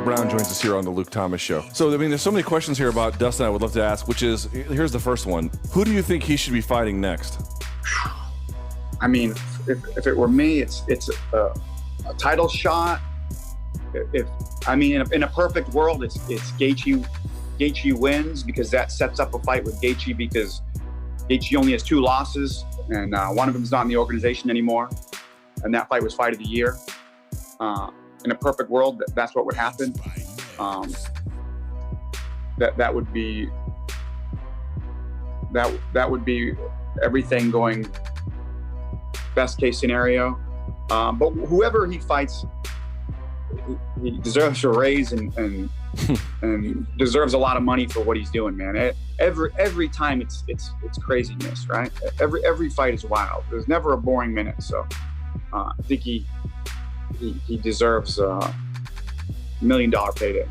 Brown joins us here on the Luke Thomas Show. So, I mean, there's so many questions here about Dustin I would love to ask, which is, here's the first one. Who do you think he should be fighting next? I mean, if it were me, it's a title shot. In a perfect world, it's Gaethje wins, because that sets up a fight with Gaethje, because Gaethje only has 2 losses, and one of them is not in the organization anymore, and that fight was fight of the year. In a perfect world, that's what would happen. That would be everything going best case scenario. But whoever he fights, he deserves a raise and deserves a lot of money for what he's doing, man. Every time it's craziness, right? Every fight is wild. There's never a boring minute. So I think he deserves $1 million payday.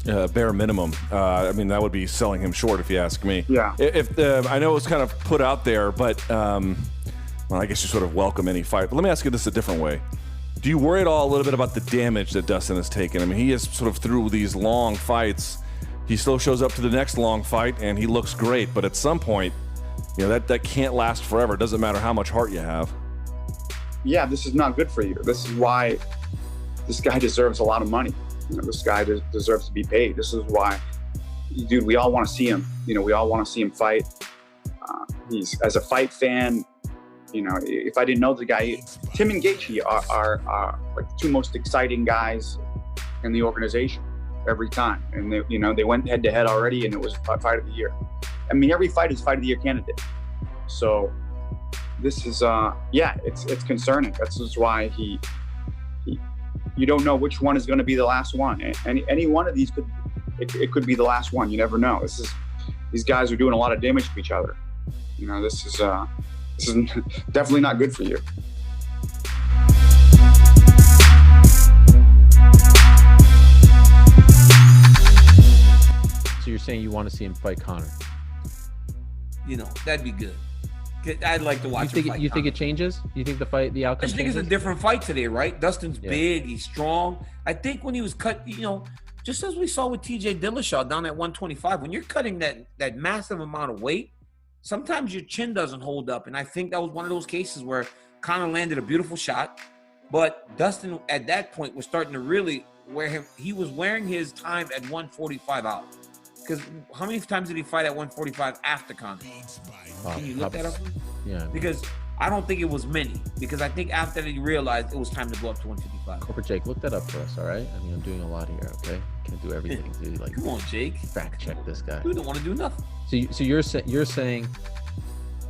Bare minimum. I mean, that would be selling him short, if you ask me. Yeah. If I know it was kind of put out there, but well, I guess you sort of welcome any fight. But let me ask you this a different way. Do you worry at all a little bit about the damage that Dustin has taken? I mean, he is sort of through these long fights. He still shows up to the next long fight, and he looks great. But at some point, you know, that can't last forever. It doesn't matter how much heart you have. Yeah, this is not good for you. This is why this guy deserves a lot of money. You know, this guy deserves to be paid. This is why, dude, we all want to see him. You know, we all want to see him fight. He's, as a fight fan, you know, if I didn't know the guy, Tim and Gaethje are like the 2 most exciting guys in the organization every time. And they went head to head already, and it was fight of the year. I mean, every fight is fight of the year candidate. So this is, it's concerning. That's just why you don't know which one is going to be the last one. Any one of these it could be the last one. You never know. These guys are doing a lot of damage to each other. You know, this is definitely not good for you. So you're saying you want to see him fight Conor? You know, that'd be good. I'd like to watch him fight. You think it changes? You think the outcome? I just think it's a different fight today, right? Dustin's big, he's strong. I think when he was cut, you know, just as we saw with TJ Dillashaw down at 125, when you're cutting that massive amount of weight, sometimes your chin doesn't hold up. And I think that was one of those cases where Conor landed a beautiful shot, but Dustin at that point was starting to really he was wearing his time at 145 out. Because how many times did he fight at 145 after Conor? Can you look that up? Yeah. Because I don't think it was many. Because I think after he realized it was time to go up to 155. Corporate Jake, look that up for us, all right? I mean, I'm doing a lot here, okay? Can't do everything, dude. Like, come on, Jake. Fact check this guy. Dude don't want to do nothing. So you're saying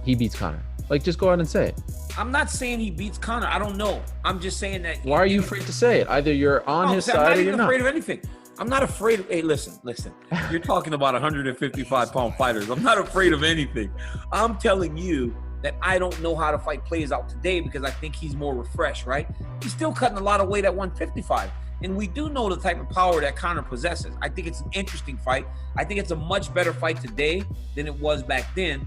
he beats Conor? Like, just go out and say it. I'm not saying he beats Conor. I don't know. I'm just saying that. Why are you afraid to say it? Either you're on his side or you're not. I'm not even afraid of anything. I'm not afraid of, hey, listen. You're talking about 155-pound fighters. I'm not afraid of anything. I'm telling you that I don't know how the fight plays out today because I think he's more refreshed, right? He's still cutting a lot of weight at 155. And we do know the type of power that Conor possesses. I think it's an interesting fight. I think it's a much better fight today than it was back then,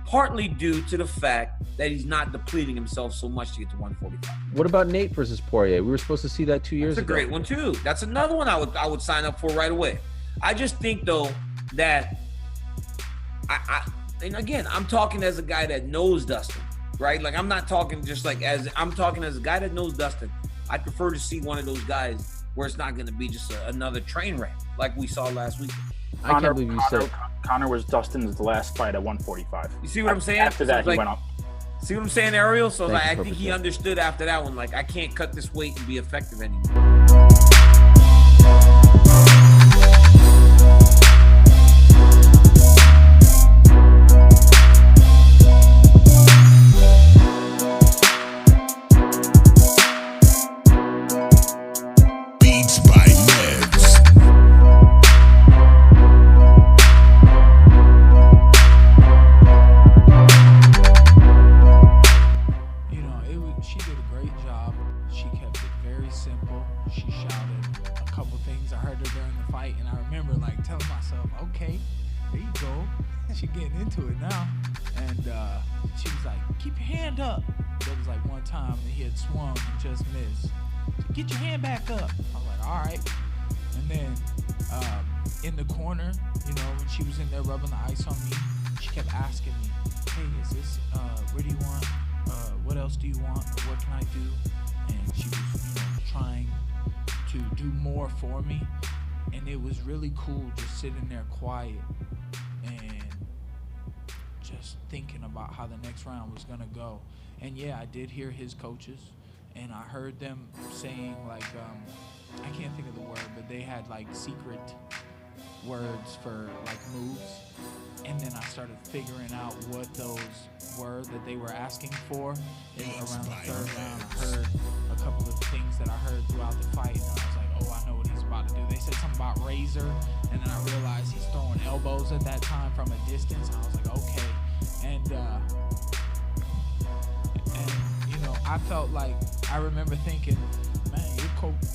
partly due to the fact that he's not depleting himself so much to get to 145. What about Nate versus Poirier? We were supposed to see that 2 years ago. That's a great one too. That's another one I would sign up for right away. I just think though that and again, I'm talking as a guy that knows Dustin, right? Like I'm not talking just like I'm talking as a guy that knows Dustin. I prefer to see one of those guys where it's not going to be just another train wreck like we saw last week. I can't believe you said Conor was Dustin's last fight at 145. You see what I'm saying? After that, he went up. See what I'm saying, Ariel? So like, I think he understood after that one, like, I can't cut this weight and be effective anymore. And then in the corner, you know, when she was in there rubbing the ice on me, she kept asking me, hey, is this, where do you want, what else do you want, or what can I do? And she was, you know, trying to do more for me. And it was really cool just sitting there quiet and just thinking about how the next round was gonna go. And yeah, I did hear his coaches, and I heard them saying like, I can't think of the word, but they had like secret words for like moves. And then I started figuring out what those were that they were asking for. And around the third round, I heard a couple of things that I heard throughout the fight, and I was like, oh, I know what he's about to do. They said something about razor, and then I realized he's throwing elbows at that time from a distance, and I was like, okay. And you know, I felt like, I remember thinking, man,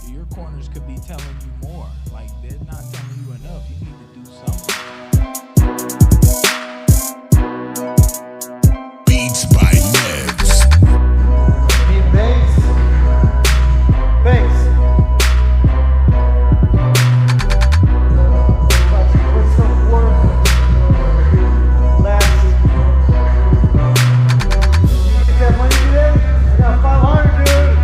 your corners could be telling you more. Like, they're not telling you enough. You need to do something. Beats by Meds. Hey, Banks. Banks. Put some work last. You get that money today? I got 500, dude.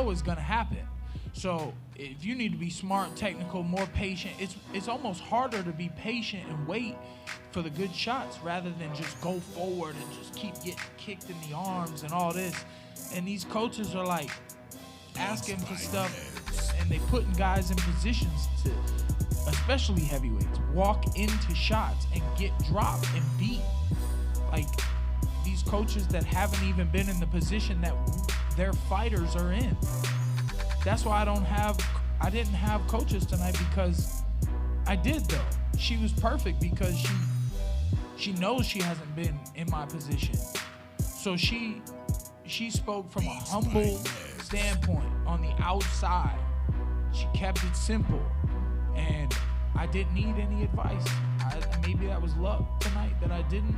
Is gonna happen. So if you need to be smart, technical, more patient, it's almost harder to be patient and wait for the good shots rather than just go forward and just keep getting kicked in the arms and all this. And these coaches are like asking for stuff, and they putting guys in positions to, especially heavyweights, walk into shots and get dropped and beat. Like these coaches that haven't even been in the position that their fighters are in. That's why I didn't have coaches tonight, because I did though. She was perfect because she knows she hasn't been in my position. So she spoke from a humble standpoint on the outside. She kept it simple, and I didn't need any advice. Maybe that was luck tonight that I didn't.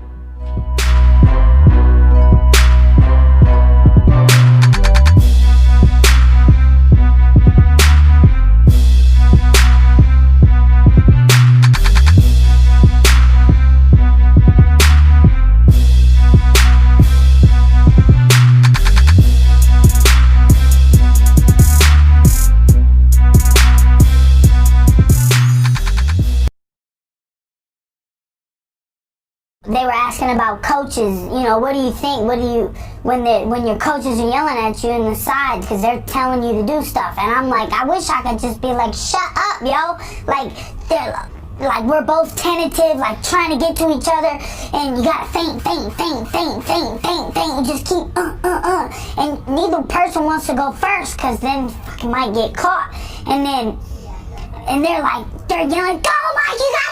They were asking about coaches, you know, what do you think? When your coaches are yelling at you in the side because they're telling you to do stuff? And I'm like, I wish I could just be like, shut up, yo. Like, they're like, we're both tentative, like trying to get to each other, and you gotta feint. You just keep, and neither person wants to go first because then fucking might get caught. And they're yelling, go Mike, you